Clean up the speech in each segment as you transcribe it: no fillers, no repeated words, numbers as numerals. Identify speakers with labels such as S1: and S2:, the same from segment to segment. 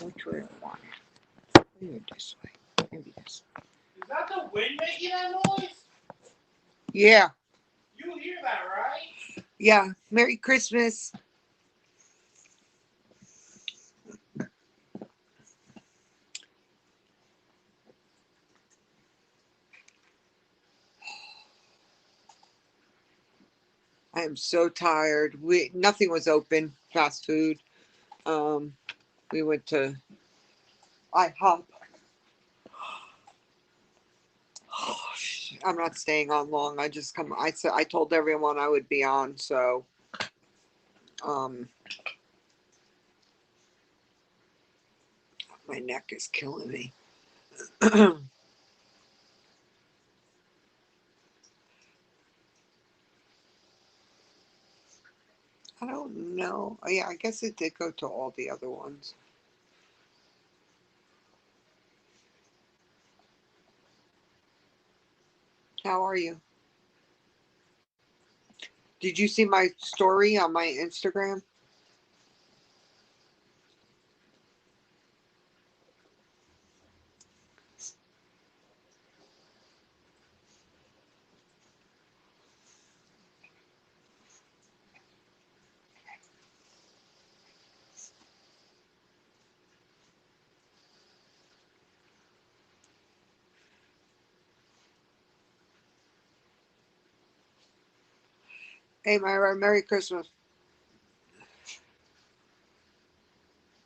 S1: Which way I want it? Maybe this way. Maybe this way.
S2: Is that the wind making that noise?
S1: Yeah.
S2: You hear that, right?
S1: Yeah. Merry Christmas. I am so tired. Nothing was open. Fast food. Um, we went to IHOP. I'm not staying on long. I just come. I told everyone I would be on. So, um, my neck is killing me. I don't know. Oh, yeah, I guess it did go to all the other ones. How are you? Did you see my story on my Instagram? Hey, Myra, Merry Christmas.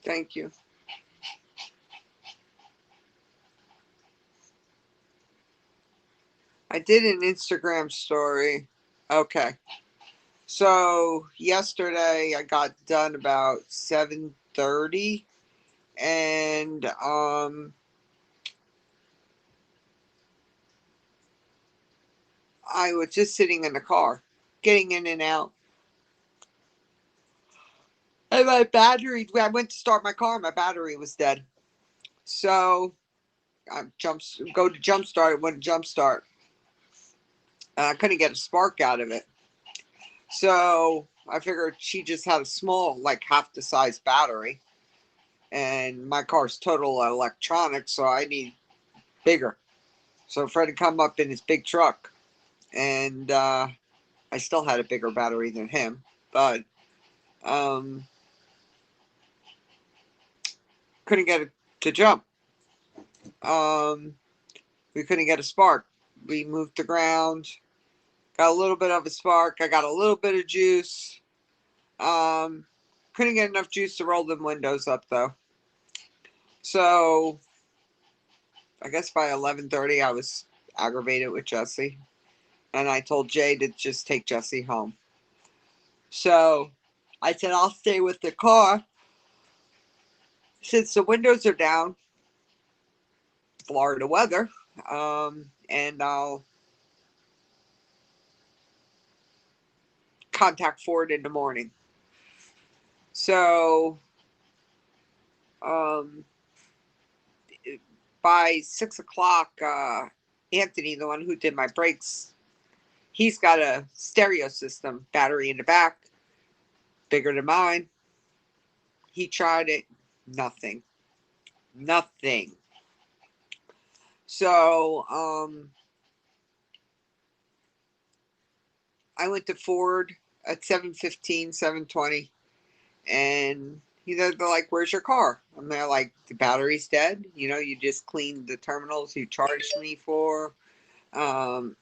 S1: Thank you. I did an Instagram story. Okay. So yesterday I got done about 7:30, and I was just sitting in the car, getting in and out. And my battery, I went to start my car, my battery was dead. So I go to jump start, it wouldn't jump start. I couldn't get a spark out of it. So I figured she just had a small, like half the size battery. And my car's total electronics, so I need bigger. So Fred had come up in his big truck, and I still had a bigger battery than him, but um, couldn't get it to jump. Um, we couldn't get a spark. We moved the ground, got a little bit of a spark. I got a little bit of juice. Um, couldn't get enough juice to roll them windows up though. So I guess by 11:30 I was aggravated with Jesse, and I told Jay to just take Jesse home. So I said I'll stay with the car since the windows are down. Florida weather, and I'll contact Ford in the morning. So um, by 6 o'clock, Anthony, the one who did my brakes, he's got a stereo system, battery in the back, bigger than mine. He tried it, nothing, nothing. So I went to Ford at 7:15, 7:20, and they're like, "Where's your car?" And they're like, "The battery's dead. You just cleaned the terminals you charged me for." Um,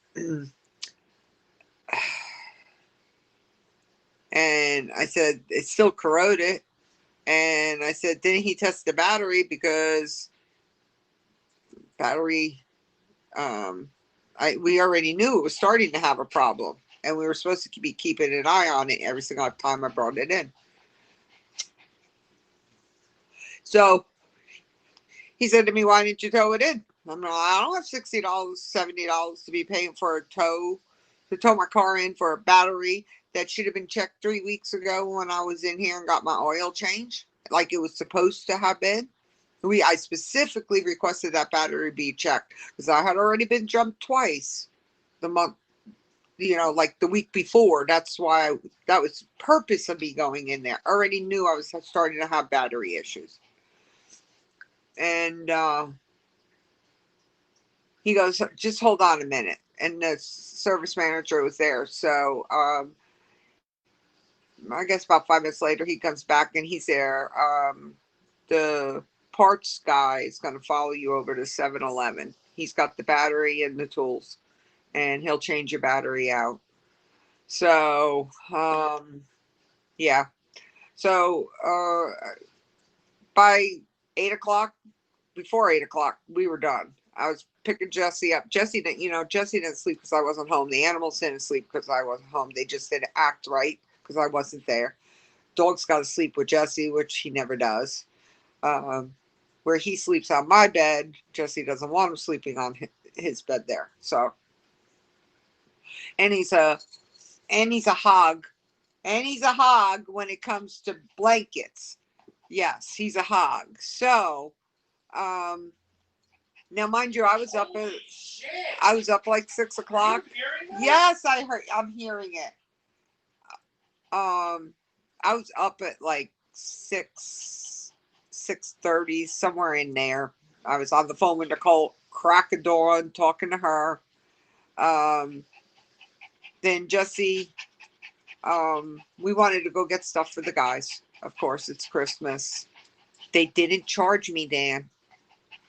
S1: and I said, "It's still corroded." And I said, "Didn't he test the battery? Because battery, um, we already knew it was starting to have a problem, and we were supposed to be keeping an eye on it every single time I brought it in." So he said to me, "Why didn't you tow it in?" I'm like, "I don't have $60, $70 to be paying for a to tow my car in for a battery that should have been checked 3 weeks ago when I was in here and got my oil changed, like it was supposed to have been." I specifically requested that battery be checked because I had already been jumped twice the month like the week before. That's why that was purpose of me going in there. I already knew I was starting to have battery issues. And he goes, just hold on a minute. And the service manager was there. So I guess about 5 minutes later, he comes back and he's there. The parts guy is going to follow you over to 7-Eleven. He's got the battery and the tools, and he'll change your battery out. So, yeah. So, by 8 o'clock, before 8 o'clock, we were done. I was picking Jesse up. Jesse didn't sleep because I wasn't home. The animals didn't sleep because I wasn't home. They just didn't act right because I wasn't there. Dog's got to sleep with Jesse, which he never does. Where he sleeps on my bed, Jesse doesn't want him sleeping on his bed there. So, and he's a hog, and he's a hog when it comes to blankets. Yes, he's a hog. So, now mind you, I was up like 6 o'clock. Yes, I'm hearing it. I was up at like 6:30, somewhere in there. I was on the phone with Nicole, crack a door and talking to her. Then Jesse, we wanted to go get stuff for the guys. Of course, it's Christmas. They didn't charge me, Dan.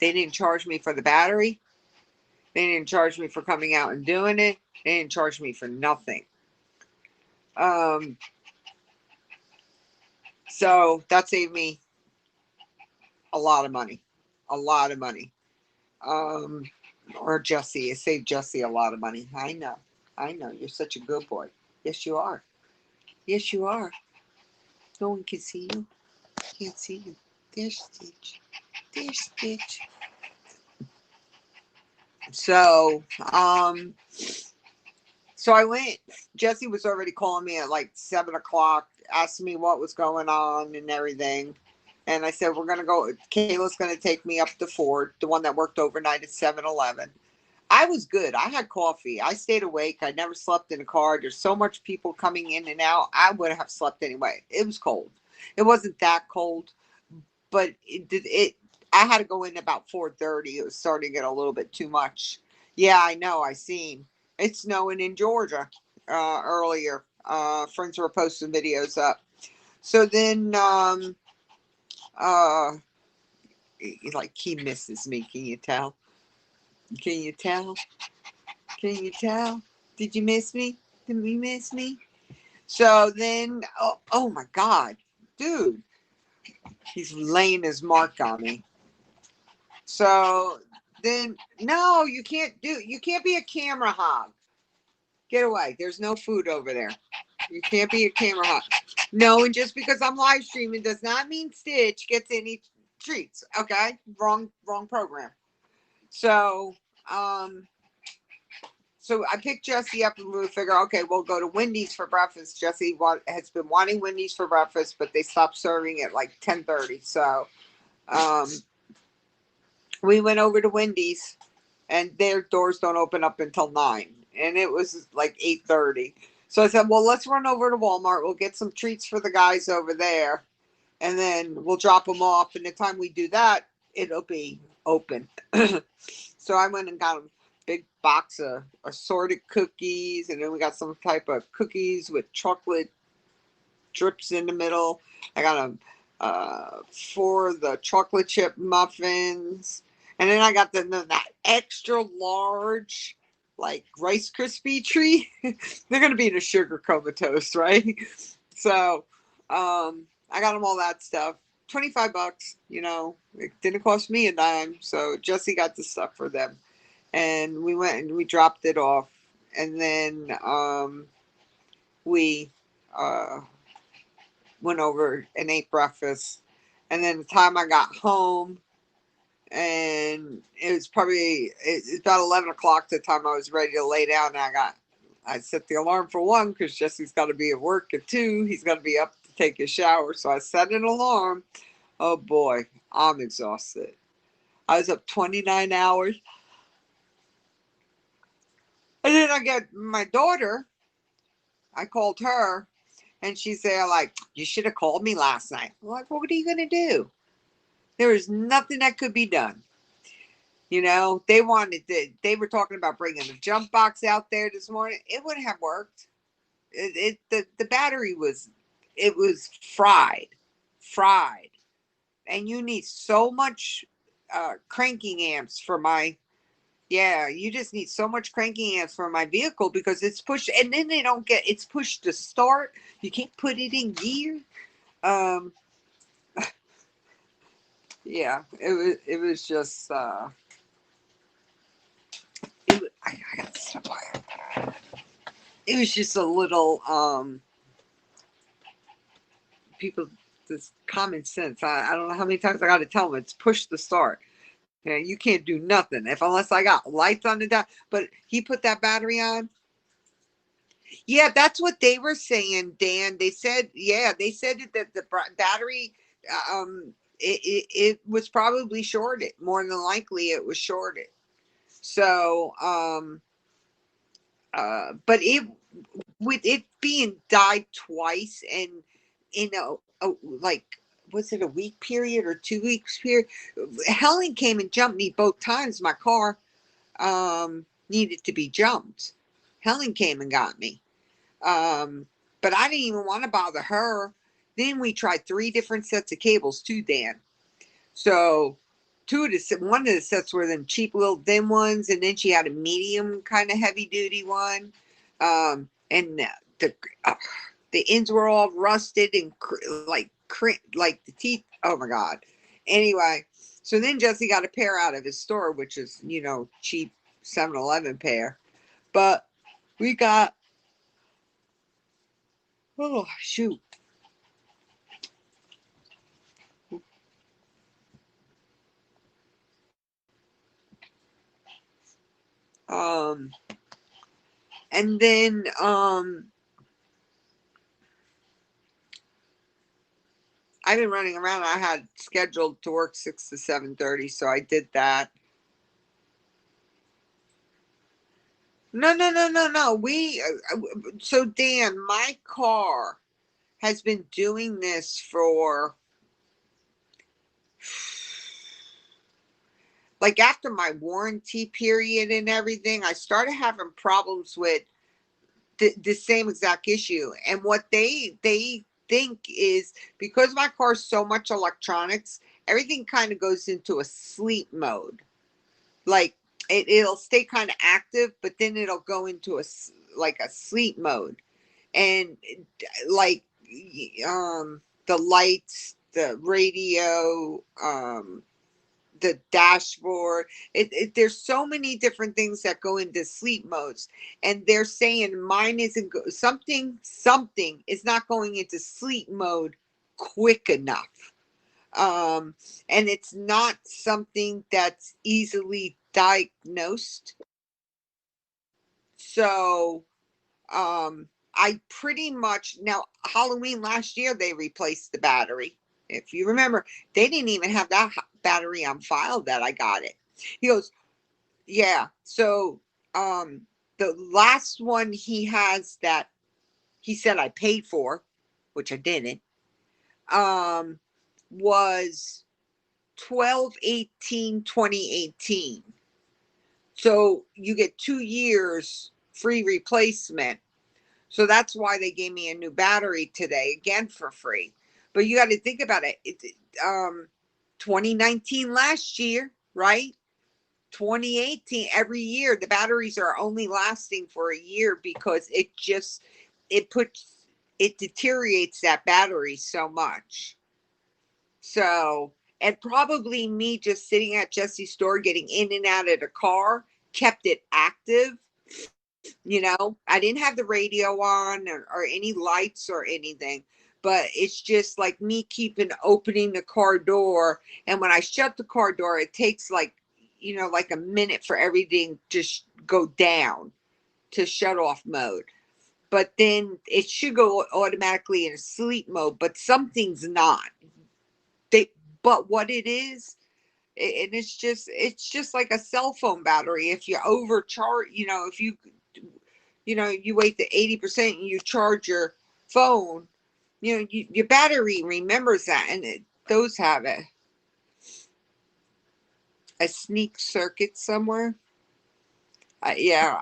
S1: They didn't charge me for the battery. They didn't charge me for coming out and doing it. They didn't charge me for nothing. So that saved me a lot of money. A lot of money. Or Jesse. It saved Jesse a lot of money. I know. You're such a good boy. Yes, you are. Yes, you are. No one can see you. Can't see you. There's Stitch. There's Stitch. So, so I went. Jesse was already calling me at like 7 o'clock, asking me what was going on and everything. And I said, we're going to go. Kayla's going to take me up to Ford, the one that worked overnight at 7-Eleven. I was good. I had coffee. I stayed awake. I never slept in a car. There's so much people coming in and out. I would have slept anyway. It was cold. It wasn't that cold, but I had to go in about 4:30. It was starting to get a little bit too much. Yeah, I know. I seen it's snowing in Georgia earlier. Friends were posting videos up. So then, like he misses me. Can you tell? Can you tell? Can you tell? Did you miss me? Did we miss me? So then, oh my God, dude, he's laying his mark on me. So then, no, you can't be a camera hog. Get away. There's no food over there. You can't be a camera hog. No, and just because I'm live streaming does not mean Stitch gets any treats. Okay? Wrong program. So, so I picked Jesse up and we figure, okay, we'll go to Wendy's for breakfast. Jesse has been wanting Wendy's for breakfast, but they stopped serving at like 10:30. So, we went over to Wendy's, and their doors don't open up until 9, and it was like 8:30. So I said, well, let's run over to Walmart. We'll get some treats for the guys over there, and then we'll drop them off. And the time we do that, it'll be open. So I went and got a big box of assorted cookies, and then we got some type of cookies with chocolate drips in the middle. I got them for the chocolate chip muffins. And then I got that extra large, like Rice Krispie treat. They're going to be in a sugar coma toast, right? So, I got them all that stuff. $25, it didn't cost me a dime. So Jesse got the stuff for them. And we went and we dropped it off. And then, we, went over and ate breakfast. And then the time I got home, and it was about 11 o'clock the time I was ready to lay down. And I set the alarm for 1 because Jesse's got to be at work at 2. He's got to be up to take a shower. So I set an alarm. Oh boy, I'm exhausted. I was up 29 hours. And then I get my daughter, I called her, and she said, like, you should have called me last night. I'm like, well, what are you going to do? There was nothing that could be done. You know, they were talking about bringing the jump box out there this morning. It wouldn't have worked. The battery was, it was fried. And you need so much cranking amps for my, yeah, you just need so much cranking amps for my vehicle because it's pushed, and then it's pushed to start. You can't put it in gear. Um, yeah, it was just, I got stuff. It was just a little, people, this common sense. I don't know how many times I got to tell them it's push to start. Yeah, you can't do nothing unless I got lights on the down. But he put that battery on. Yeah, that's what they were saying, Dan. They said, yeah, they said that the battery, it was probably shorted. More than likely, it was shorted. So, but it, with it being died twice, and like, was it a week period or 2 weeks period? Helen came and jumped me both times. My car needed to be jumped. Helen came and got me. But I didn't even want to bother her. Then we tried 3 different sets of cables too, Dan. So one of the sets were them cheap little thin ones, and then she had a medium kind of heavy duty one. And the ends were all rusted and like the teeth. Oh my God. Anyway, so then Jesse got a pair out of his store, which is, cheap 7-Eleven pair. But we got, oh shoot. And then I've been running around. I had scheduled to work 6 to 7:30, so I did that. No. So Dan, my car has been doing this for, like, after my warranty period and everything, I started having problems with the same exact issue. And what they think is, because my car's so much electronics, everything kind of goes into a sleep mode. Like, it'll stay kind of active, but then it'll go into a sleep mode. And like, the lights, the radio, the dashboard, there's so many different things that go into sleep modes, and they're saying mine isn't something is not going into sleep mode quick enough. And it's not something that's easily diagnosed. So I pretty much, now Halloween last year they replaced the battery. If you remember, they didn't even have that battery on file that I got it. He goes, yeah. So the last one he has that he said I paid for, which I didn't, was 12/18/2018. So you get 2 years free replacement. So that's why they gave me a new battery today, again for free. But you got to think about it. 2019 last year, right? 2018, every year the batteries are only lasting for a year because it deteriorates that battery so much. So, and probably me just sitting at Jesse's store getting in and out of the car kept it active. I didn't have the radio on or any lights or anything, but it's just like me opening the car door. And when I shut the car door, it takes like a minute for everything to go down to shut off mode. But then it should go automatically in sleep mode, but something's not. But what it is, and it's just like a cell phone battery. If you overcharge, if you you wait the 80% and you charge your phone, your battery remembers that, and those have a sneak circuit somewhere. Yeah,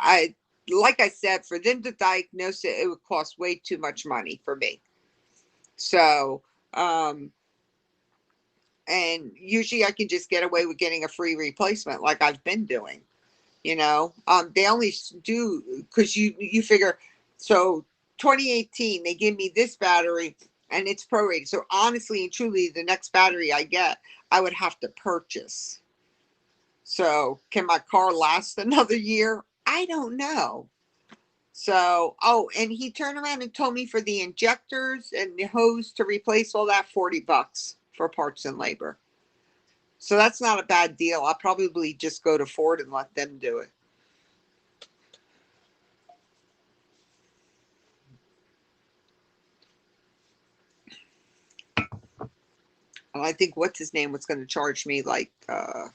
S1: like I said, for them to diagnose it, it would cost way too much money for me. So, and usually I can just get away with getting a free replacement, like I've been doing. They only do, because you figure, so 2018 they give me this battery and it's prorated. So honestly and truly, the next battery I get, I would have to purchase. So can my car last another year? I don't know. So, oh, and he turned around and told me for the injectors and the hose to replace all that, $40 for parts and labor. So that's not a bad deal. I'll probably just go to Ford and let them do it. And I think what's his name was going to charge me like, I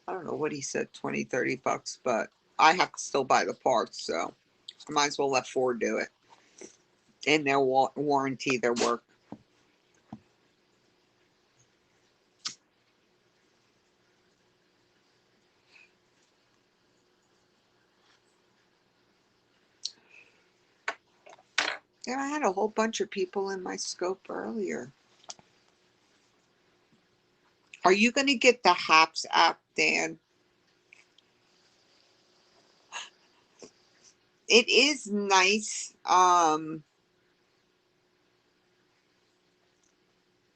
S1: don't know what he said, 20, $30, but I have to still buy the parts. So I might as well let Ford do it. And they'll warranty their work. Yeah, I had a whole bunch of people in my scope earlier. Are you going to get the HAPS app, Dan? It is nice.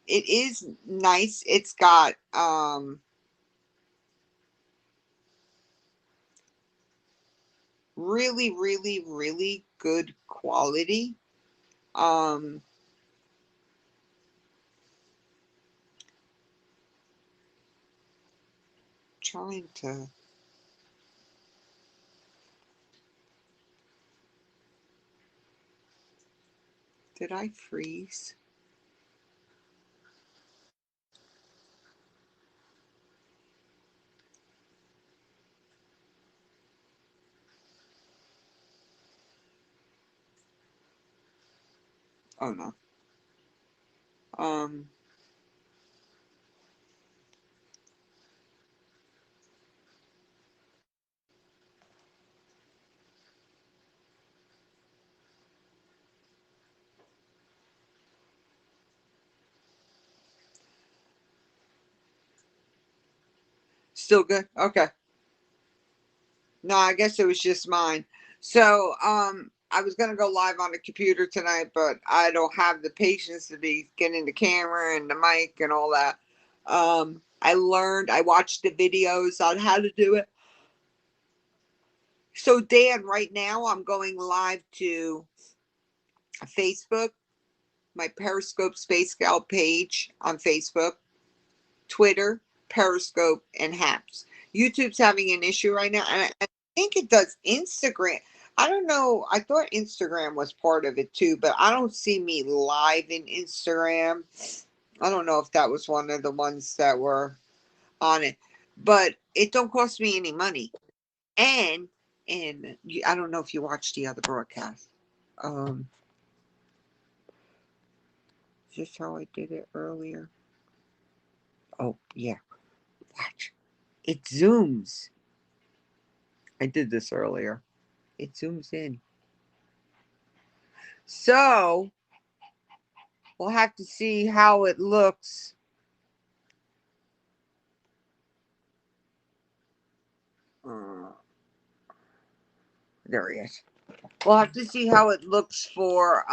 S1: It is nice. It's got really, really, really good quality. Trying to. Did I freeze? Oh no. Um, Still good? Okay. No, I guess it was just mine. So, I was gonna go live on the computer tonight, but I don't have the patience to be getting the camera and the mic and all that. I watched the videos on how to do it. So, Dan, right now I'm going live to Facebook, my Periscope Space Scout page on Facebook, Twitter, Periscope, and Haps. YouTube's having an issue right now, and I think it does Instagram. I don't know. I thought Instagram was part of it too, but I don't see me live in Instagram. I don't know if that was one of the ones that were on it, but it don't cost me any money. And I don't know if you watched the other broadcast. Um, just how I did it earlier. Oh yeah, watch. It zooms. I did this earlier. It zooms in. So we'll have to see how it looks. Uh, there he is. We'll have to see how it looks for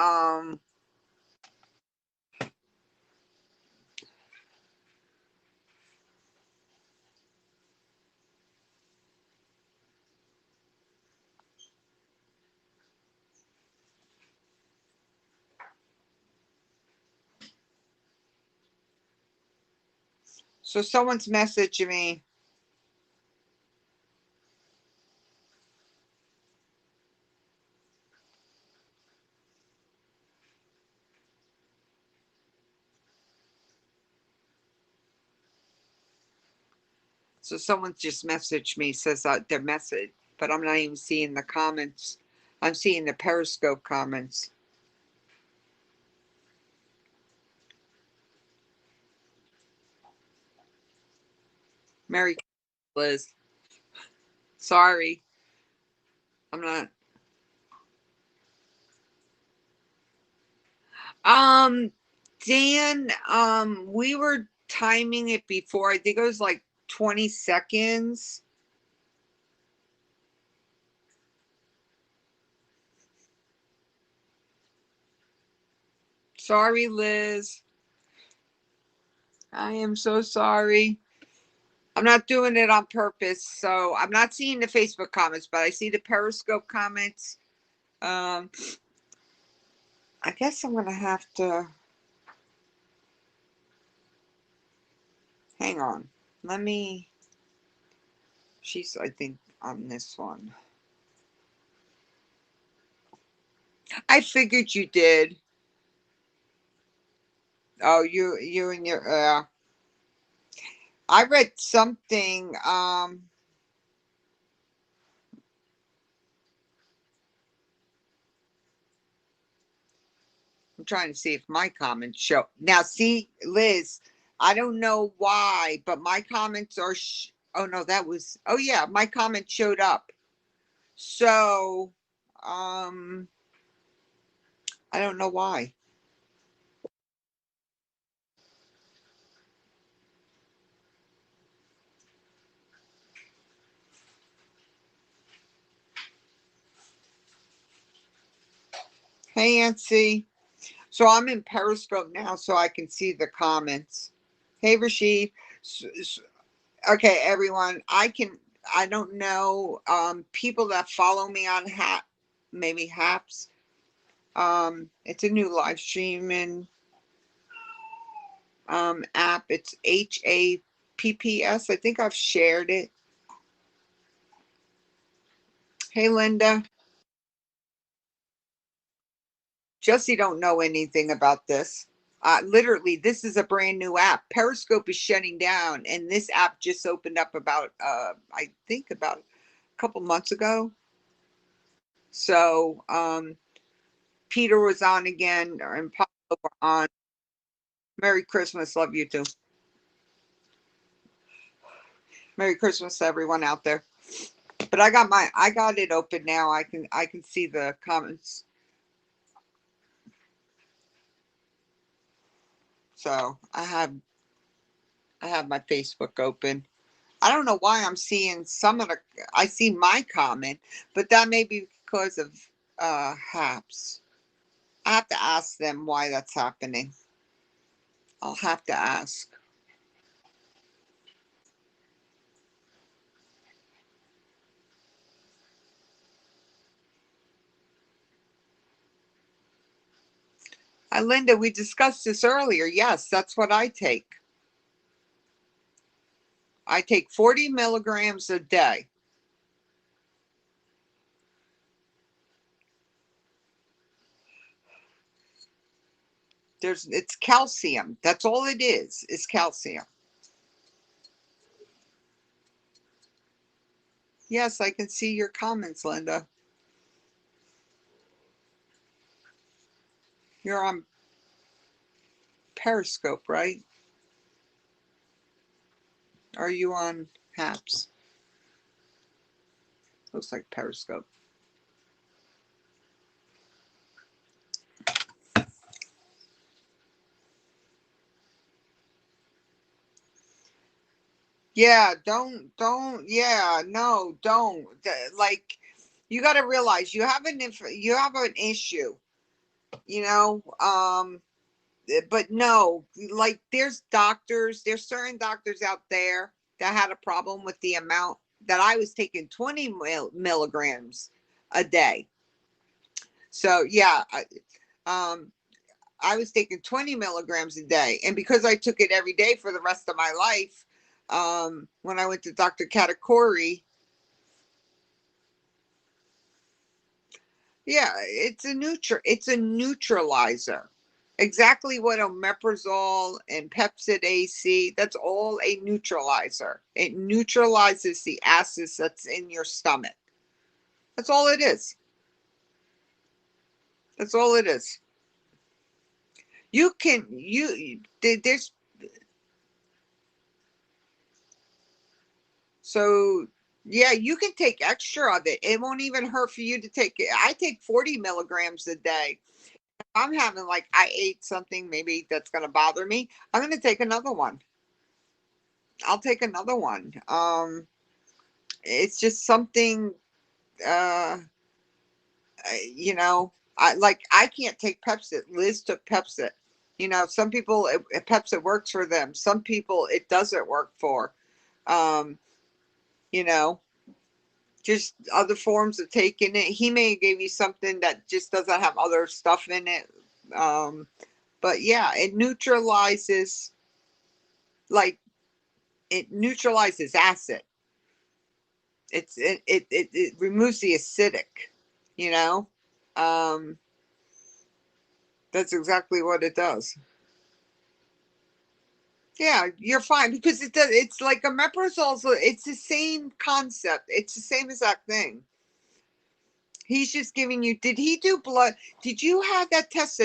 S1: so someone's messaging me. So someone just messaged me, says their message, but I'm not even seeing the comments. I'm seeing the Periscope comments. Merry Liz. Sorry. I'm not. Dan, we were timing it before. I think it was like 20 seconds. Sorry, Liz. I am so sorry. I'm not doing it on purpose. So I'm not seeing the Facebook comments, but I see the Periscope comments. I guess I'm going to have to. Hang on. Let me. She's, I think, on this one. I figured you did. Oh, you and your. I read something. I'm trying to see if my comments show. Now, see, Liz, I don't know why, but my comments are. Oh no, that was. Oh yeah, my comment showed up. So, I don't know why. Hey, Nancy. So I'm in Periscope now, so I can see the comments. Hey, Rashid. Okay, everyone. I don't know. People that follow me on maybe Haps. It's a new live streaming app. It's HAPPS. I think I've shared it. Hey, Linda. Jesse don't know anything about this. Literally, this is a brand new app. Periscope is shutting down, and this app just opened up about, I think, about a couple months ago. So, Peter was on again, and Pablo were on. Merry Christmas. Love you too. Merry Christmas to everyone out there. But I got it open now. I can see the comments. So I have my Facebook open. I don't know why I'm seeing I see my comment, but that may be because of Haps. I have to ask them why that's happening. I'll have to ask. Linda, we discussed this earlier. Yes, that's what I take. I take 40 milligrams a day. It's calcium. That's all it is calcium. Yes, I can see your comments, Linda. You're on Periscope, right? Are you on Haps? Looks like Periscope. Yeah, yeah, no, don't. Like, you got to realize you have an issue, you know. But no, like there's certain doctors out there that had a problem with the amount that I was taking 20 milligrams a day. So yeah, I was taking 20 milligrams a day, and because I took it every day for the rest of my life, when I went to Dr. Katakori, yeah, it's a neutralizer. Exactly what omeprazole and Pepsid AC, that's all a neutralizer. It neutralizes the acids that's in your stomach. That's all it is. That's all it is. You can, there's, so yeah, you can take extra of it. It won't even hurt for you to take it. I take 40 milligrams a day. If I'm having like, I ate something maybe that's going to bother me, I'm going to take another one. I'll take another one. It's just something, uh, you know, I can't take Pepsi. Liz took Pepsi. You know, some people Pepsi works for them. Some people it doesn't work for. Um, you know, just other forms of taking it. He may give you something that just doesn't have other stuff in it. But yeah, it neutralizes, like it neutralizes acid. It removes the acidic, you know. Um, that's exactly what it does. Yeah, you're fine because it does. It's like omeprazole. It's the same concept. It's the same exact thing. He's just giving you. Did he do blood? Did you have that test?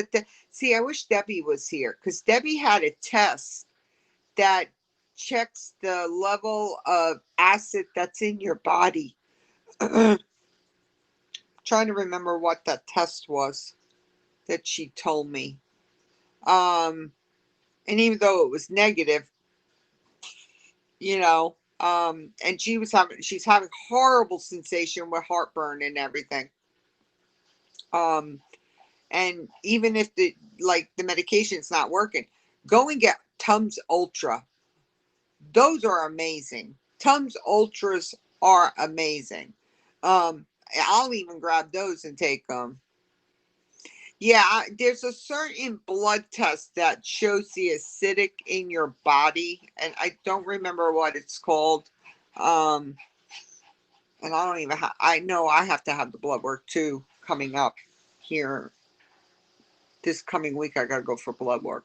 S1: See, I wish Debbie was here because Debbie had a test that checks the level of acid that's in your body. Trying to remember what that test was that she told me. Um, and even though it was negative, you know, and she's having horrible sensation with heartburn and everything. Um, and even if the medication's not working, go and get Tums Ultra. Those are amazing. Tums Ultras are amazing. I'll even grab those and take them. Yeah, there's a certain blood test that shows the acidic in your body, and I don't remember what it's called. Um, and I don't even have, I know I have to have the blood work too coming up here this coming week. I got to go for blood work.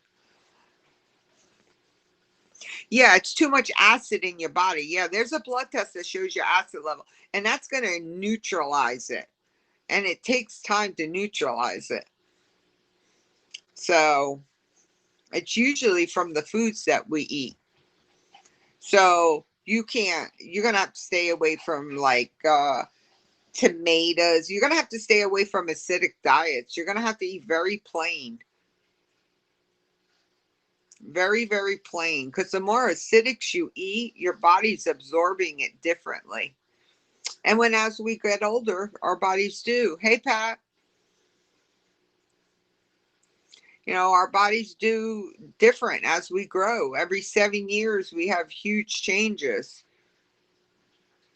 S1: Yeah, it's too much acid in your body. Yeah, there's a blood test that shows your acid level, and that's going to neutralize it. And it takes time to neutralize it. So it's usually from the foods that we eat. So you're going to have to stay away from like tomatoes. You're going to have to stay away from acidic diets. You're going to have to eat very plain. Very, very plain. Because the more acidics you eat, your body's absorbing it differently. And when as we get older, our bodies do. Hey, Pat. You know, our bodies do different as we grow. Every 7 years, we have huge changes.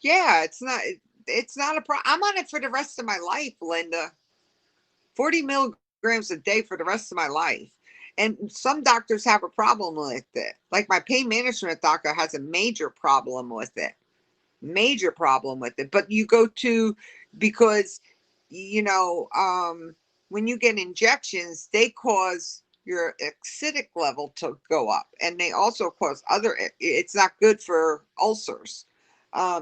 S1: Yeah, it's not a problem. I'm on it for the rest of my life, Linda. 40 milligrams a day for the rest of my life. And some doctors have a problem with it. Like my pain management doctor has a major problem with it. Major problem with it. But you go to, because, you know, when you get injections, they cause your acidic level to go up. And they also cause it's not good for ulcers.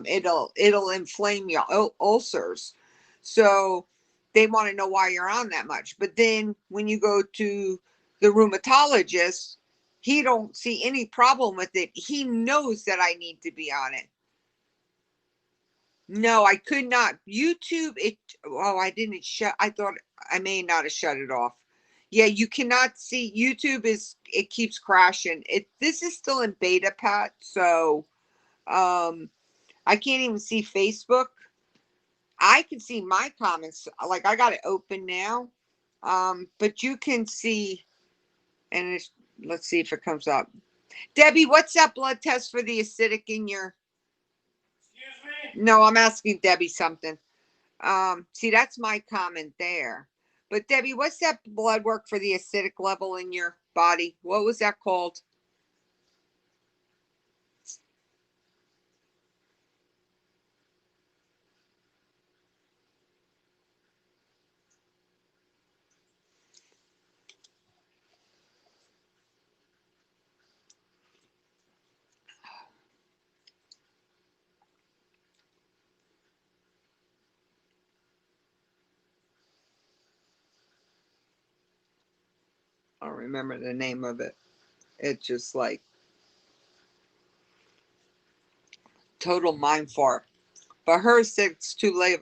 S1: It'll inflame your ulcers. So they want to know why you're on that much. But then when you go to the rheumatologist, he don't see any problem with it. He knows that I need to be on it. No, I could not. YouTube, I didn't shut, I thought I may not have shut it off. Yeah, you cannot see, YouTube it keeps crashing. This is still in beta, Pat, so, I can't even see Facebook. I can see my comments, like I got it open now. But you can see, and let's see if it comes up. Debbie, what's that blood test for the acidic in your,
S2: Excuse me?
S1: no, I'm asking Debbie something. See, that's my comment there. But Debbie, what's that blood work for the acidic level in your body? What was that called? I don't remember the name of it. It's just like total mind fart. But hers said it's too late,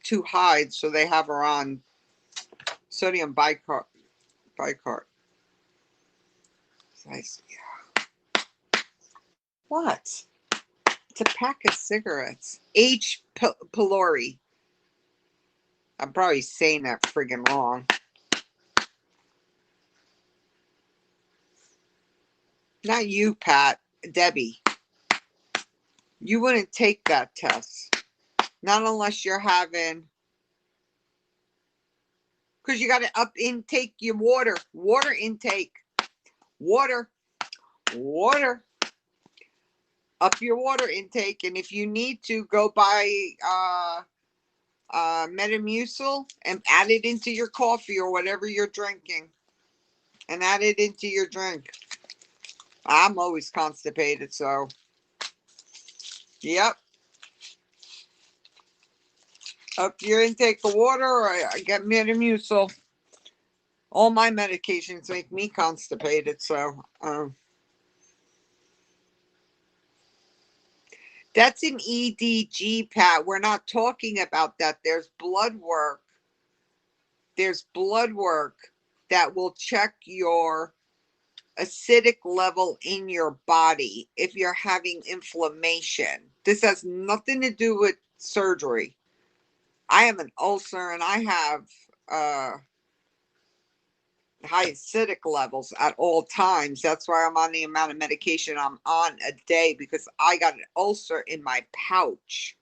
S1: too high, so they have her on sodium bicarbonate. What? It's a pack of cigarettes. H. pylori. I'm probably saying that friggin' wrong. Not you, Pat. Debbie. You wouldn't take that test. Not unless you're having... Because you got to up intake your water. Water intake. Water. Up your water intake. And if you need to, go buy Metamucil and add it into your coffee or whatever you're drinking. And add it into your drink. I'm always constipated, so... Yep. Up your intake of water, or I get Metamucil. All my medications make me constipated, so... That's an EDG, Pat. We're not talking about that. There's blood work. There's blood work that will check your acidic level in your body if you're having inflammation. This has nothing to do with surgery. I have an ulcer and I have high acidic levels at all times. That's why I'm on the amount of medication I'm on a day, because I got an ulcer in my pouch.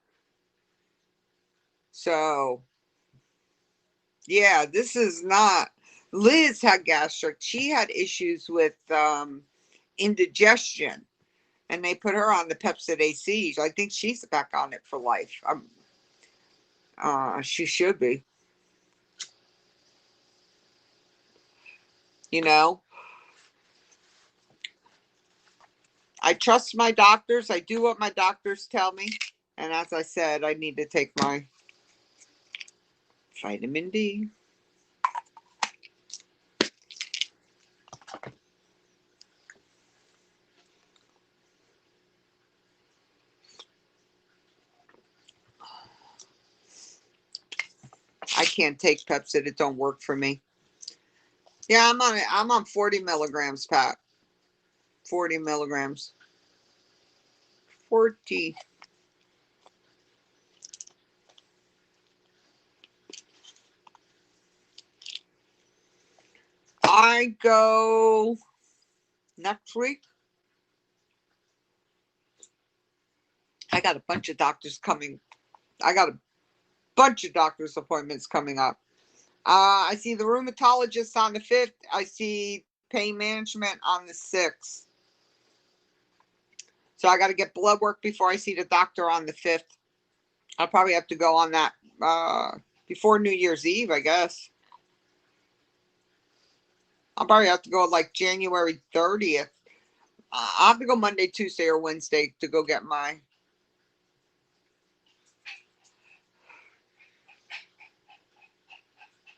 S1: So, yeah, this is not... Liz had gastric. She had issues with indigestion. And they put her on the Pepcid AC. I think she's back on it for life. She should be. You know? I trust my doctors. I do what my doctors tell me. And as I said, I need to take my vitamin D. I can't take Pepcid. It don't work for me. Yeah, I'm on 40 milligrams, Pat. 40 milligrams. 40. I go next week. I got a bunch of doctors coming. I got a bunch of doctor's appointments coming up. I see the rheumatologist on the 5th. I see pain management on the 6th. So I got to get blood work before I see the doctor on the 5th. I'll probably have to go on that before New Year's Eve, I guess. I'll probably have to go like January 30th. I'll have to go Monday, Tuesday, or Wednesday to go get my...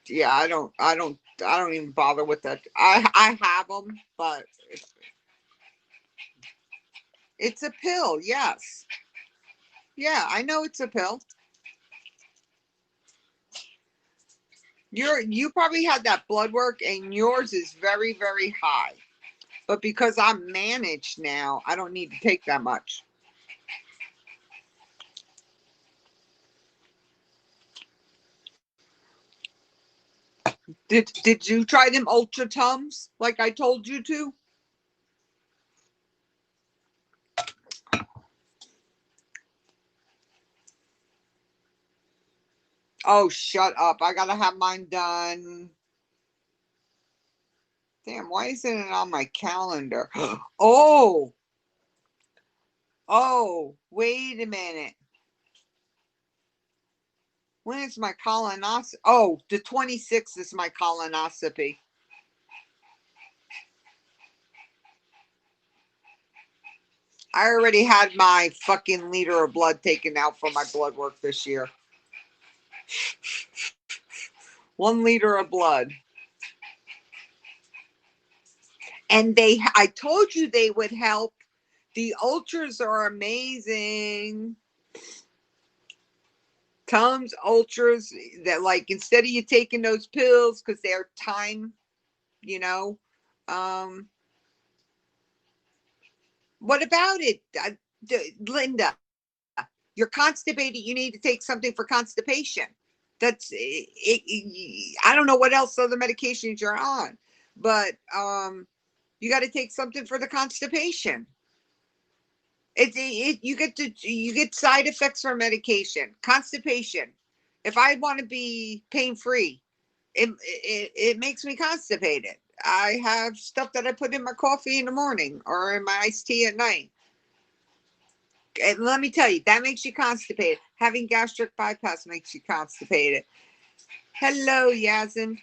S1: Yeah, I don't even bother with that. I have them, but it's a pill. Yes. Yeah, I know it's a pill. You probably had that blood work and yours is very, very high. But because I'm managed now, I don't need to take that much. Did you try them Ultra Tums like I told you to? Oh, shut up. I gotta have mine done. Damn, why isn't it on my calendar? Oh, wait a minute. When is my colonoscopy? Oh, the 26th is my colonoscopy. I already had my fucking liter of blood taken out for my blood work this year. 1 liter of blood. And I told you they would help. The ultras are amazing. Tums ultras that, like, instead of you taking those pills because they're time, you know. What about it, Linda? You're constipated. You need to take something for constipation. That's it. I don't know what else other medications you're on, but you got to take something for the constipation. You get side effects from medication. Constipation. If I want to be pain free, it makes me constipated. I have stuff that I put in my coffee in the morning or in my iced tea at night. And let me tell you, that makes you constipated. Having gastric bypass makes you constipated. Hello, Yazin.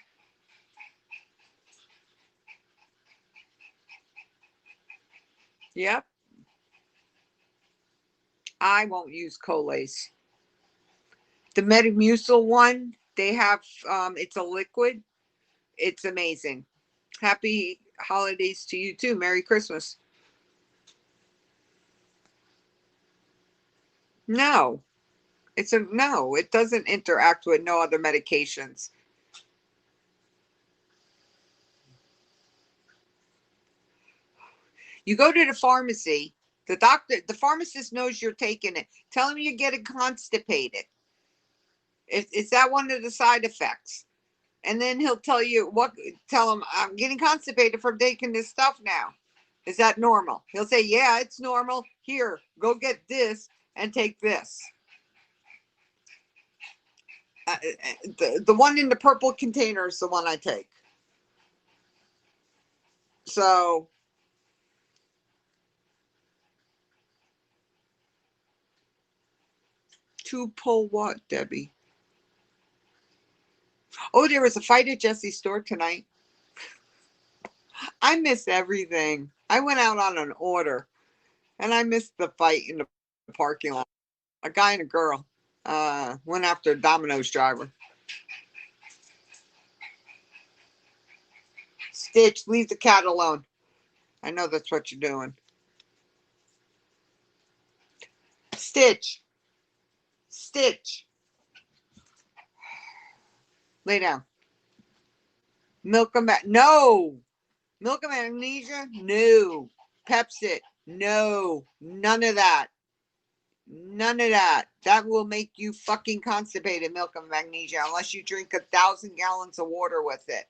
S1: Yep. I won't use Colace. The Metamucil one, they have, it's a liquid. It's amazing. Happy holidays to you too. Merry Christmas. No, no, it doesn't interact with no other medications. You go to the pharmacy, the pharmacist knows you're taking it. Tell him you're getting constipated. Is that one of the side effects? And then he'll tell him, I'm getting constipated from taking this stuff now. Is that normal? He'll say, yeah, it's normal. Here, go get this and take this. The one in the purple container is the one I take. So to pull what, Debbie? Oh, there was a fight at Jesse's store tonight. I miss everything. I went out on an order and I missed the fight in the parking lot. A guy and a girl went after a Domino's driver. Stitch, leave the cat alone. I know that's what you're doing. Stitch. Stitch. Lay down. Milk and no. Milk and magnesia? No. Pepsi? No. None of that. None of that. That will make you fucking constipated, milk and magnesia, unless you drink 1,000 gallons of water with it.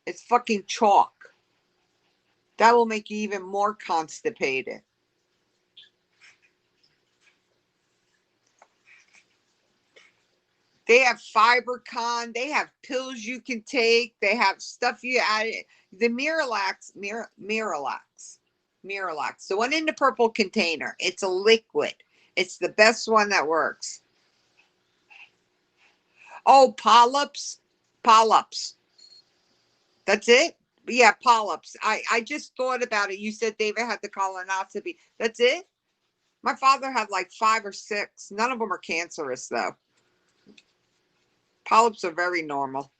S1: It's fucking chalk. That will make you even more constipated. They have FiberCon. They have pills you can take. They have stuff you add. The Miralax. The one in the purple container. It's a liquid. It's the best one that works. Oh, polyps. Polyps. That's it? Yeah, polyps. I just thought about it. You said David had the colonoscopy. That's it? My father had like 5 or 6. None of them are cancerous, though. Polyps are very normal.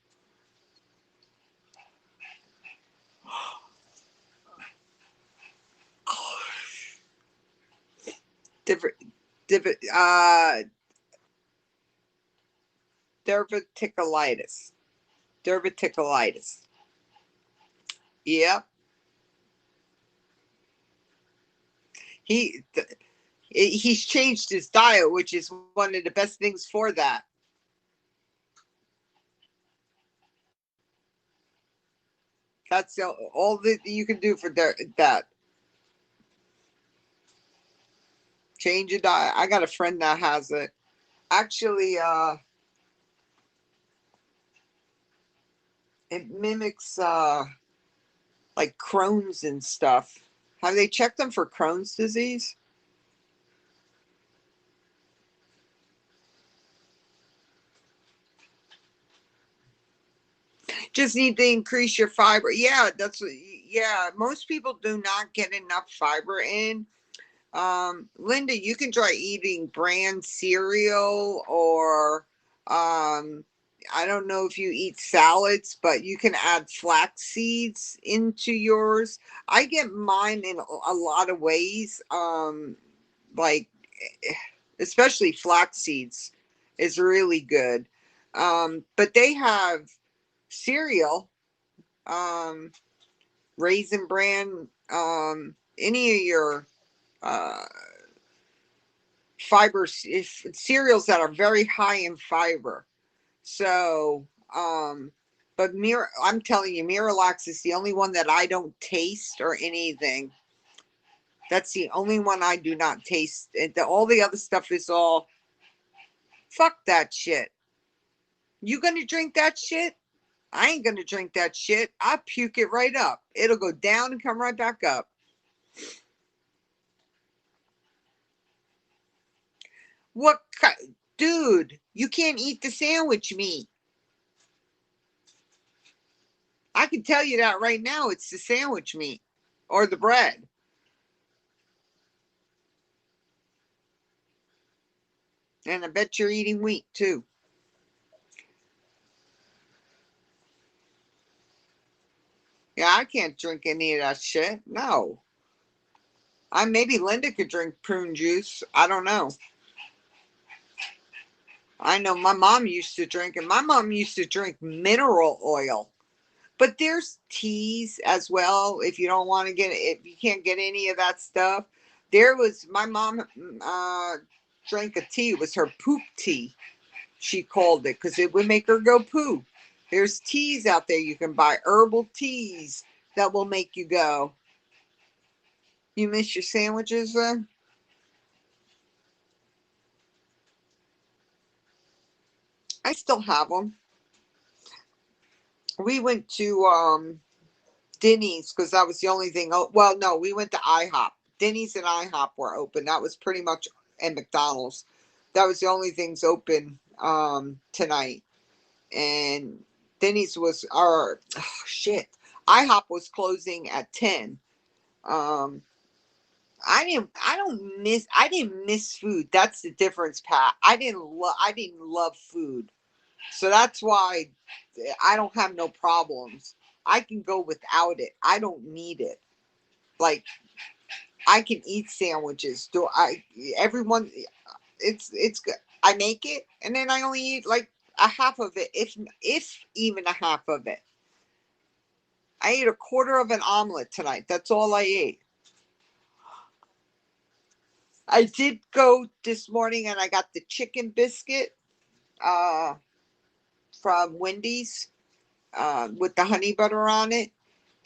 S1: Diverticulitis. Diverticulitis. Yep. He's changed his diet, which is one of the best things for that. That's all that you can do for that. Change your diet. I got a friend that has it. Actually, it mimics like Crohn's and stuff. Have they checked them for Crohn's disease? Just need to increase your fiber. Yeah, most people do not get enough fiber in. Linda, you can try eating bran cereal or I don't know if you eat salads, but you can add flax seeds into yours. I get mine in a lot of ways. Like especially flax seeds is really good. But they have cereal, um, Raisin Bran, any of your uh, fibers, if cereals that are very high in fiber. So, but I'm telling you, Miralax is the only one that I don't taste or anything. That's the only one I do not taste. All the other stuff is all, fuck that shit. You gonna drink that shit? I ain't gonna drink that shit. I puke it right up. It'll go down and come right back up. What, dude? You can't eat the sandwich meat. I can tell you that right now. It's the sandwich meat or the bread. And I bet you're eating wheat too. Yeah, I can't drink any of that shit. No. Maybe Linda could drink prune juice. I don't know. I know my mom used to drink it. My mom used to drink mineral oil. But there's teas as well. If you don't want to get it, if you can't get any of that stuff. There was my mom drank a tea. It was her poop tea. She called it because it would make her go poo. There's teas out there you can buy, herbal teas that will make you go. You miss your sandwiches then? I still have them. We went to Denny's because that was the only thing. Well, no, we went to IHOP. Denny's and IHOP were open. That was pretty much, and McDonald's. That was the only things open tonight. And Denny's was shit. IHOP was closing at 10. I didn't miss food. That's the difference, Pat. I didn't love food. So that's why I don't have no problems. I can go without it. I don't need it. Like I can eat sandwiches. Do I everyone it's good. I make it and then I only eat like a half of it, if even a half of it. I ate a quarter of an omelet tonight. That's all I ate. I did go this morning and I got the chicken biscuit uh, from Wendy's with the honey butter on it.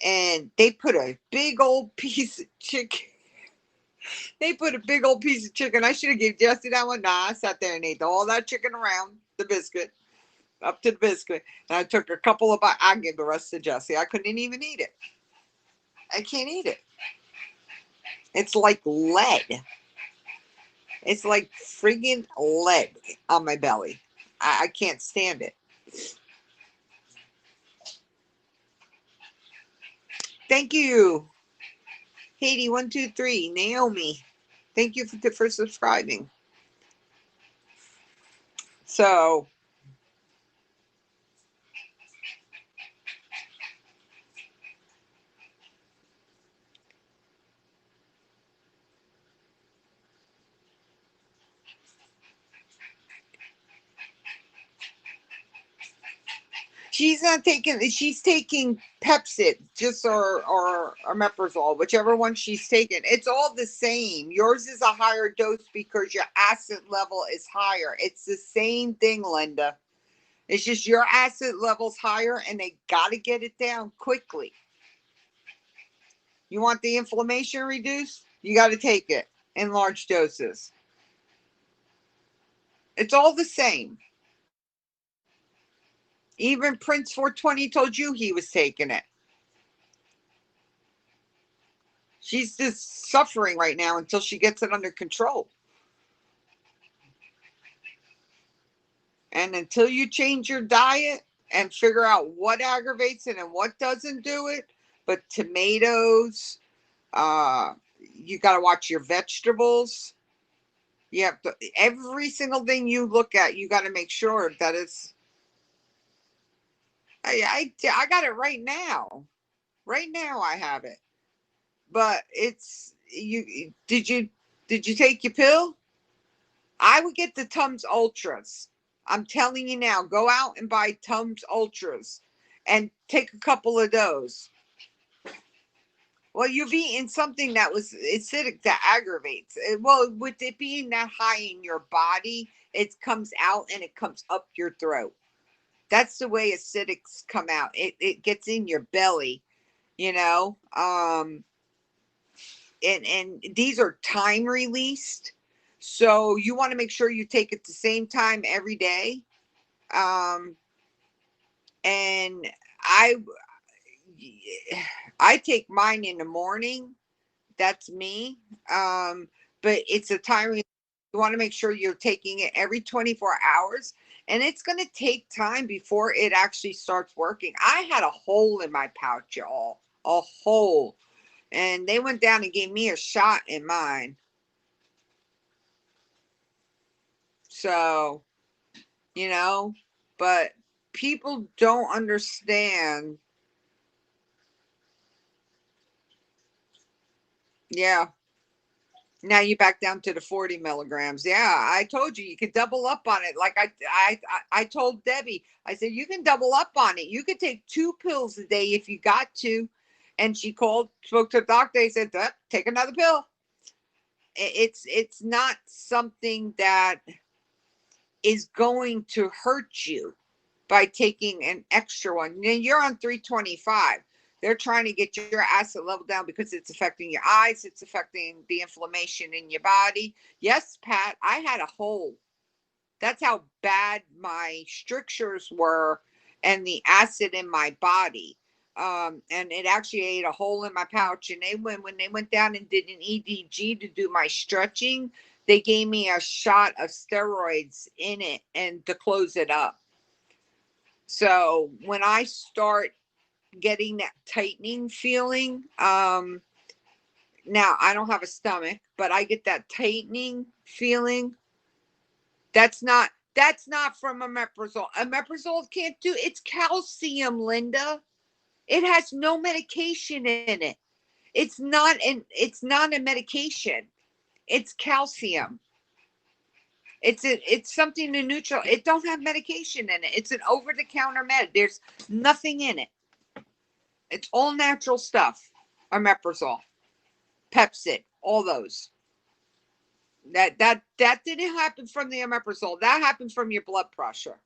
S1: And they put a big old piece of chicken. They put a big old piece of chicken. I should have gave Jesse that one. Nah, I sat there and ate all that chicken around the biscuit, up to the biscuit. And I took a couple of bites. I gave the rest to Jesse. I couldn't even eat it. I can't eat it. It's like lead. It's like friggin' lead on my belly. I can't stand it. Thank you. Haiti123, Naomi. Thank you for subscribing. So she's taking Pepcid, just or Omeprazole, whichever one she's taking. It's all the same. Yours is a higher dose because your acid level is higher. It's the same thing, Linda. It's just your acid level's higher and they got to get it down quickly. You want the inflammation reduced? You got to take it in large doses. It's all the same. Even Prince 420 told you he was taking it. She's just suffering right now until she gets it under control. And until you change your diet and figure out what aggravates it and what doesn't do it, but tomatoes, you got to watch your vegetables. You have to, every single thing you look at, you got to make sure that it's I got it right now. Right now I have it. But it's you did you take your pill? I would get the Tums Ultras. I'm telling you now, go out and buy Tums Ultras and take a couple of those. Well, you've eaten something that was acidic that aggravates. Well, with it being that high in your body, it comes out and it comes up your throat. That's the way acidics come out. It gets in your belly, you know. And these are time released, so you want to make sure you take it the same time every day. And I I take mine in the morning. That's me. But it's a time you want to make sure you're taking it every 24 hours, and it's going to take time before it actually starts working. I had a hole in my pouch, y'all, a hole, and they went down and gave me a shot in mine. So, you know, but people don't understand. Yeah. Now you back down to the 40 milligrams. Yeah, I told you could double up on it. Like I told Debbie, I said, you can double up on it. You could take 2 pills a day if you got to. And she spoke to the doctor. He said, take another pill. It's not something that is going to hurt you by taking an extra one. You're on 325. They're trying to get your acid level down because it's affecting your eyes. It's affecting the inflammation in your body. Yes, Pat, I had a hole. That's how bad my strictures were and the acid in my body. And it actually ate a hole in my pouch. And when they went down and did an EDG to do my stretching, they gave me a shot of steroids in it and to close it up. So when I start getting that tightening feeling, now I don't have a stomach, but I get that tightening feeling. That's not from omeprazole. Omeprazole can't do, it's calcium, Linda. It has no medication in it. It's not a medication. It's calcium. It's something to neutral. It don't have medication in it. It's an over-the-counter med. There's nothing in it. It's all natural stuff. Omeprazole, Pepcid, all those. That didn't happen from the omeprazole. That happened from your blood pressure.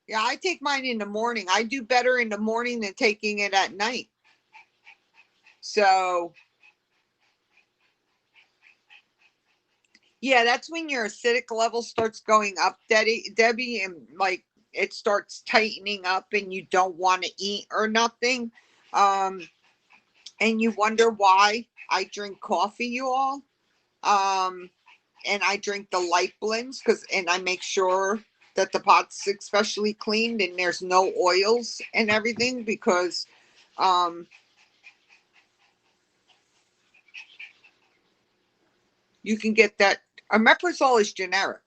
S1: Yeah, I take mine in the morning. I do better in the morning than taking it at night. So, yeah, that's when your acidic level starts going up, Debbie, and like it starts tightening up and you don't want to eat or nothing. And you wonder why I drink coffee, you all. And I drink the light blends and I make sure that the pot's especially cleaned and there's no oils and everything because you can get that. Omeprazole is generic.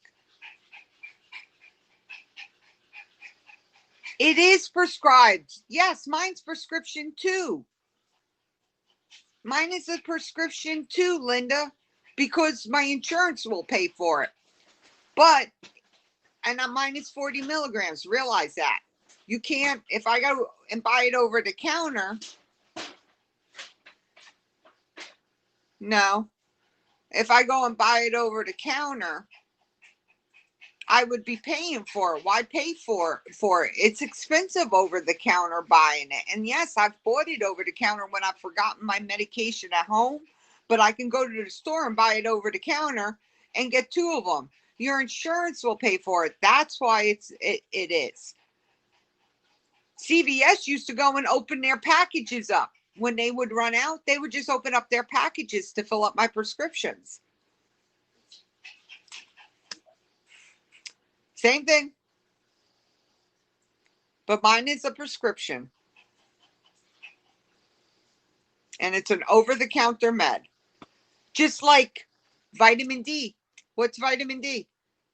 S1: It is prescribed. Yes, mine's prescription too. Mine is a prescription too, Linda, because my insurance will pay for it. But, and mine is 40 milligrams. Realize that. You can't, if I go and buy it over the counter, no. If I go and buy it over the counter, I would be paying for it. Why pay for it? It's expensive over the counter buying it. And yes, I've bought it over the counter when I've forgotten my medication at home, but I can go to the store and buy it over the counter and get 2 of them. Your insurance will pay for it. That's why it is. CVS used to go and open their packages up. When they would run out, they would just open up their packages to fill up my prescriptions. Same thing. But mine is a prescription. And it's an over-the-counter med. Just like vitamin D. What's vitamin D?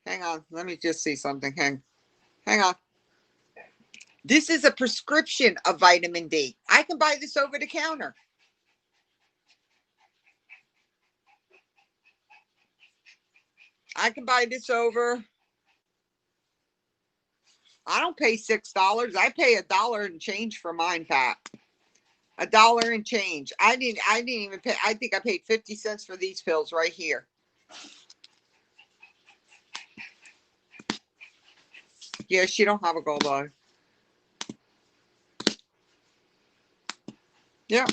S1: Hang on. Let me just see something. Hang on. This is a prescription of vitamin D. I can buy this over the counter. I can buy this over. I don't pay $6. I pay $1 and change for mine, Pat. $1 and change. I didn't even pay. I think I paid 50 cents for these pills right here. Yeah, she don't have a gallbladder. Yeah.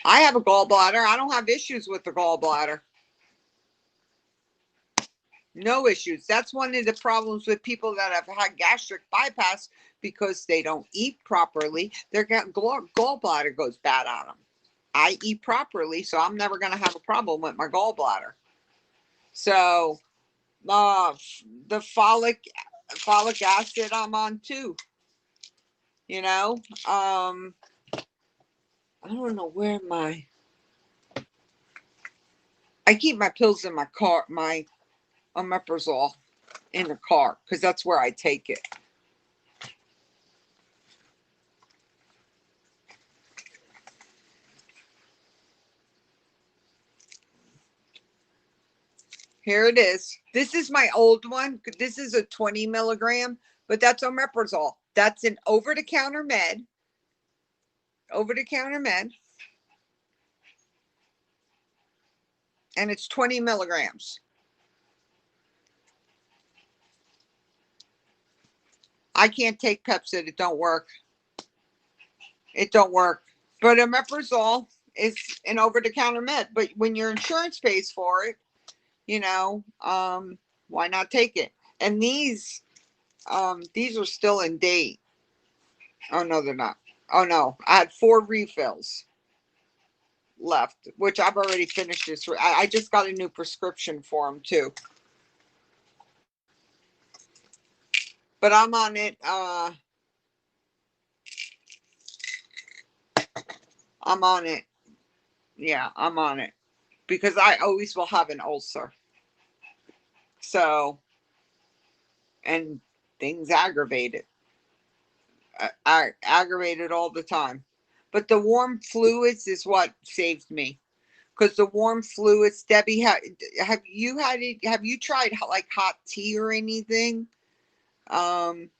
S1: I have a gallbladder. I don't have issues with the gallbladder. No issues. That's one of the problems with people that have had gastric bypass because they don't eat properly. Their gallbladder goes bad on them. I eat properly, so I'm never going to have a problem with my gallbladder. So, the folic acid I'm on too. You know, I don't know where I keep my pills in my car, my omeprazole in the car because that's where I take it. Here it is. This is my old one. This is a 20 milligram, but that's omeprazole. That's an over-the-counter med. Over-the-counter med. And it's 20 milligrams. I can't take Pepcid. It don't work. It don't work. But omeprazole is an over-the-counter med. But when your insurance pays for it, you know, why not take it? And these are still in date. Oh no, they're not. Oh no, I had 4 refills left, which I've already finished this. I just got a new prescription for them too. But I'm on it. I'm on it. Yeah, I'm on it because I always will have an ulcer. So, and things aggravate it. I aggravate it all the time. But the warm fluids is what saved me. Because the warm fluids, Debbie, have you had it? Have you tried like hot tea or anything? Um,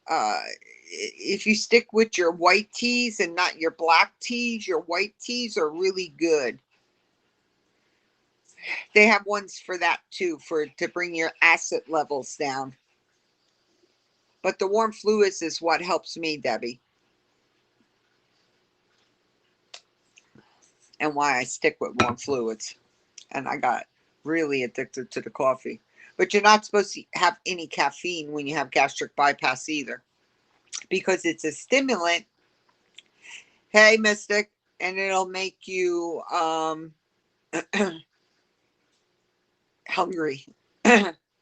S1: if you stick with your white teas and not your black teas, your white teas are really good. They have ones for that too, to bring your acid levels down. But the warm fluids is what helps me, Debbie. And why I stick with warm fluids. And I got really addicted to the coffee. But you're not supposed to have any caffeine when you have gastric bypass either, because it's a stimulant. Hey, Mystic. And it'll make you hungry.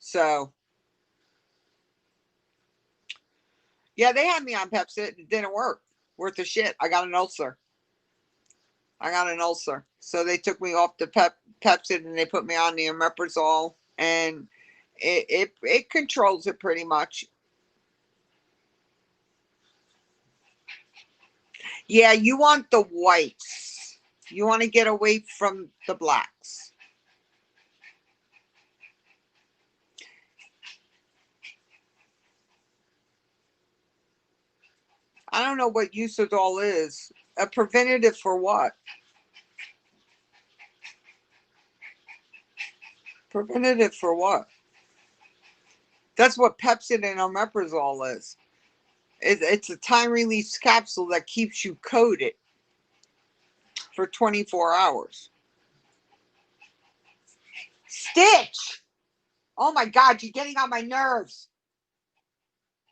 S1: So, yeah, they had me on Pepcid. It didn't work. Worth of shit. I got an ulcer. So they took me off the Pepcid and they put me on the omeprazole, and it controls it pretty much. Yeah, you want the whites. You want to get away from the blacks. I don't know what Usadol is. A preventative for what? Preventative for what? That's what Pepcid and omeprazole is. It's a time release capsule that keeps you coated for 24 hours. Stitch! Oh my God, you're getting on my nerves.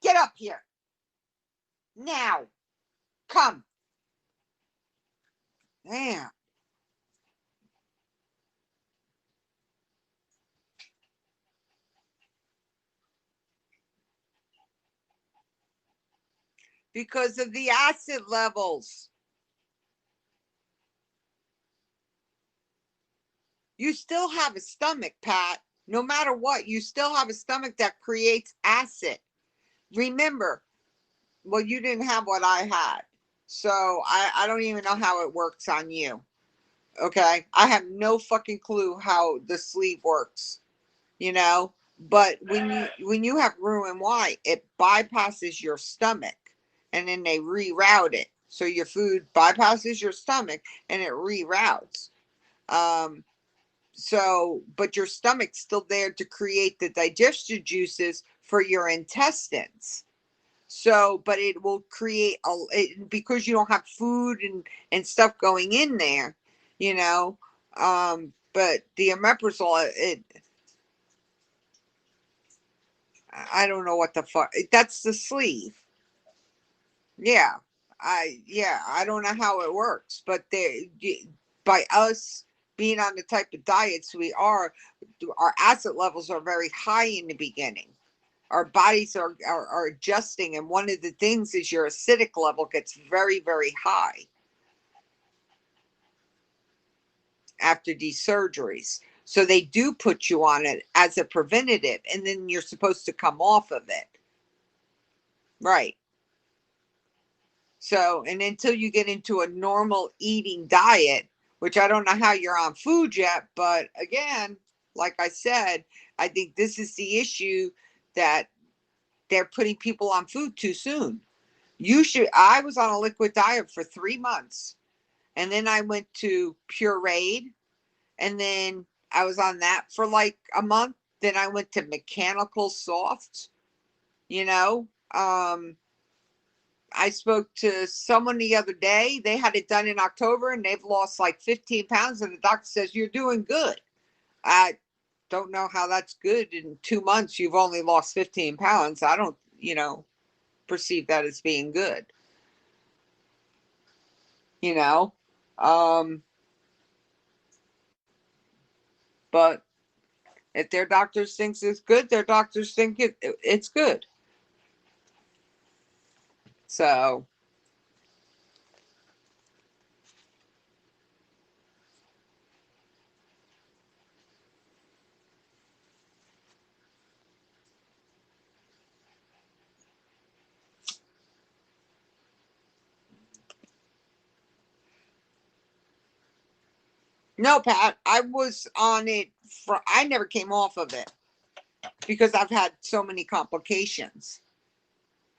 S1: Get up here. Now. Come. Damn. Because of the acid levels. you still have a stomach, Pat. No matter what, you still have a stomach that creates acid. Remember, well, you didn't have what I had. So I don't even know how it works on you. Okay. I have no fucking clue how the sleeve works, you know? But when you have Roux-en-Y, it bypasses your stomach and then they reroute it. So your food bypasses your stomach and it reroutes. Um, but your stomach's still there to create the digestive juices for your intestines. So, but it will create because you don't have food and stuff going in there, you know. But the omeprazole, I don't know what the fuck. That's the sleeve. Yeah, I don't know how it works, but by us being on the type of diets we are, our acid levels are very high in the beginning. Our bodies are adjusting, and one of the things is your acidic level gets very, very high after these surgeries. So they do put you on it as a preventative, and then you're supposed to come off of it. Right. So, and until you get into a normal eating diet, which I don't know how you're on food yet, but again, like I said, I think this is the issue, that they're putting people on food too soon. I was on a liquid diet for 3 months, and then I went to pureed, and then I was on that for like a month. Then I went to mechanical soft, you know. I spoke to someone the other day. They had it done in October and they've lost like 15 pounds. And the doctor says, you're doing good. I don't know how that's good. In 2 months, you've only lost 15 pounds. I don't, perceive that as being good, you know. Um, but if their doctors thinks it's good, their doctors think it's good. So, no, Pat, I was on it I never came off of it because I've had so many complications.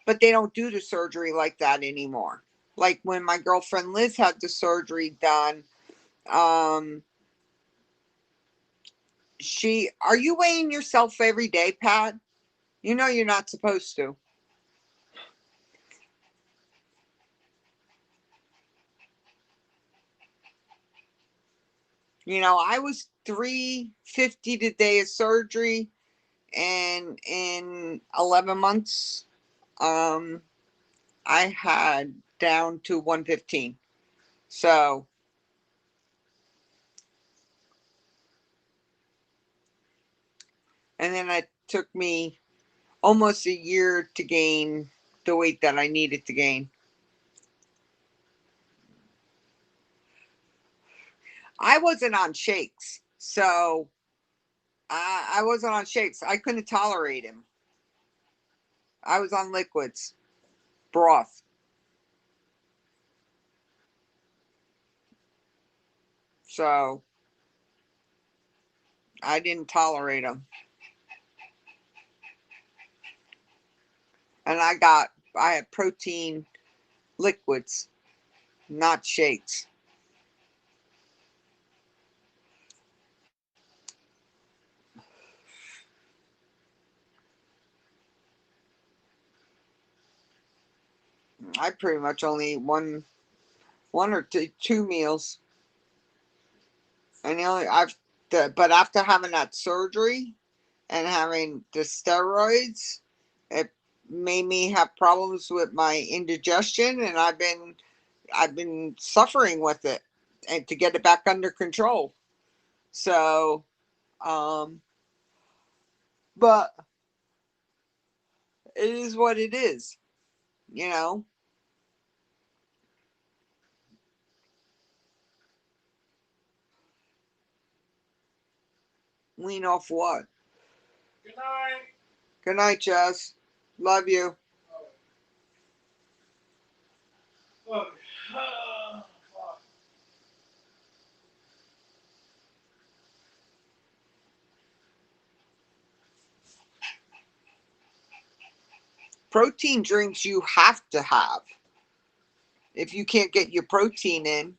S1: But they don't do the surgery like that anymore. Like when my girlfriend Liz had the surgery done, um, are you weighing yourself every day, Pat? You know you're not supposed to. I was 350 the day of surgery, and in 11 months, um, I had down to 115. So, and then it took me almost a year to gain the weight that I needed to gain. I wasn't on shakes, so I wasn't on shakes. I couldn't tolerate him. I was on liquids, broth. So I didn't tolerate him. And I had protein liquids, not shakes. I pretty much only eat one or two meals. And but after having that surgery and having the steroids, it made me have problems with my indigestion, and I've been suffering with it, and to get it back under control. So, um, but it is what it is, you know. Lean off what?
S2: Good night.
S1: Good night, Jess. Love you.
S2: Oh,
S1: Protein drinks you have to have. If you can't get your protein in,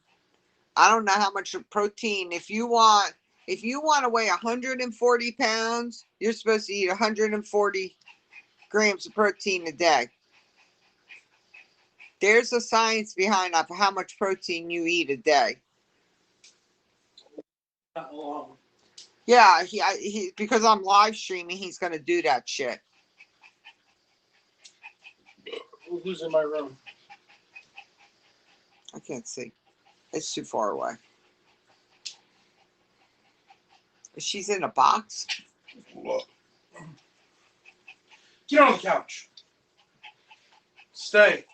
S1: I don't know how much protein. If you want to weigh 140 pounds, you're supposed to eat 140 grams of protein a day. There's a science behind how much protein you eat a day.
S2: not long.
S1: Yeah, he because I'm live streaming, he's gonna do that shit.
S2: Who's in my room?
S1: I can't see. It's too far away. She's in a box.
S2: Get on the couch. Stay.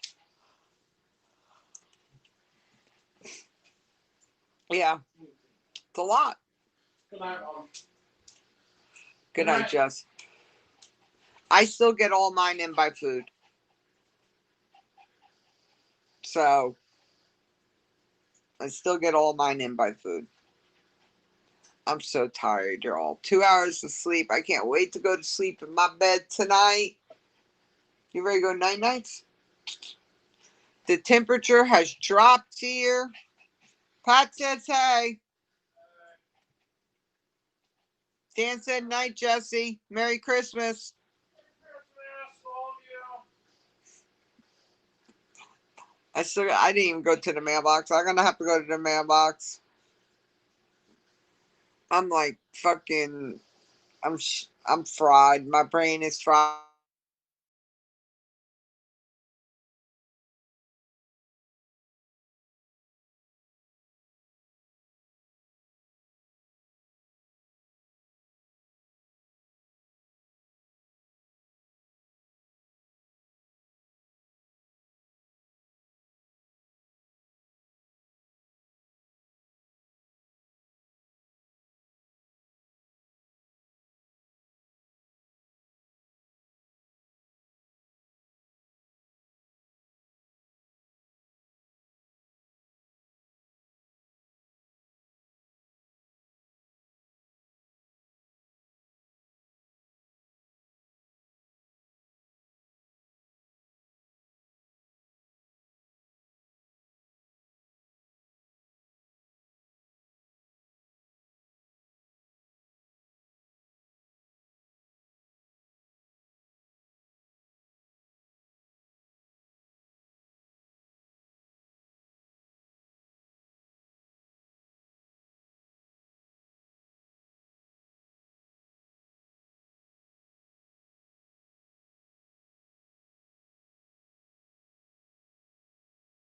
S1: Yeah, it's a lot.
S2: Good night, Mom.
S1: Good night, Jess. I still get all mine in by food. So, I still get all mine in by food. I'm so tired, y'all. 2 hours of sleep. I can't wait to go to sleep in my bed tonight. You ready to go night-nights? The temperature has dropped here. Pat says hey. Dan said night, Jesse. Merry Christmas. I didn't even go to the mailbox. I'm gonna have to go to the mailbox. I'm like fucking. I'm fried. My brain is fried.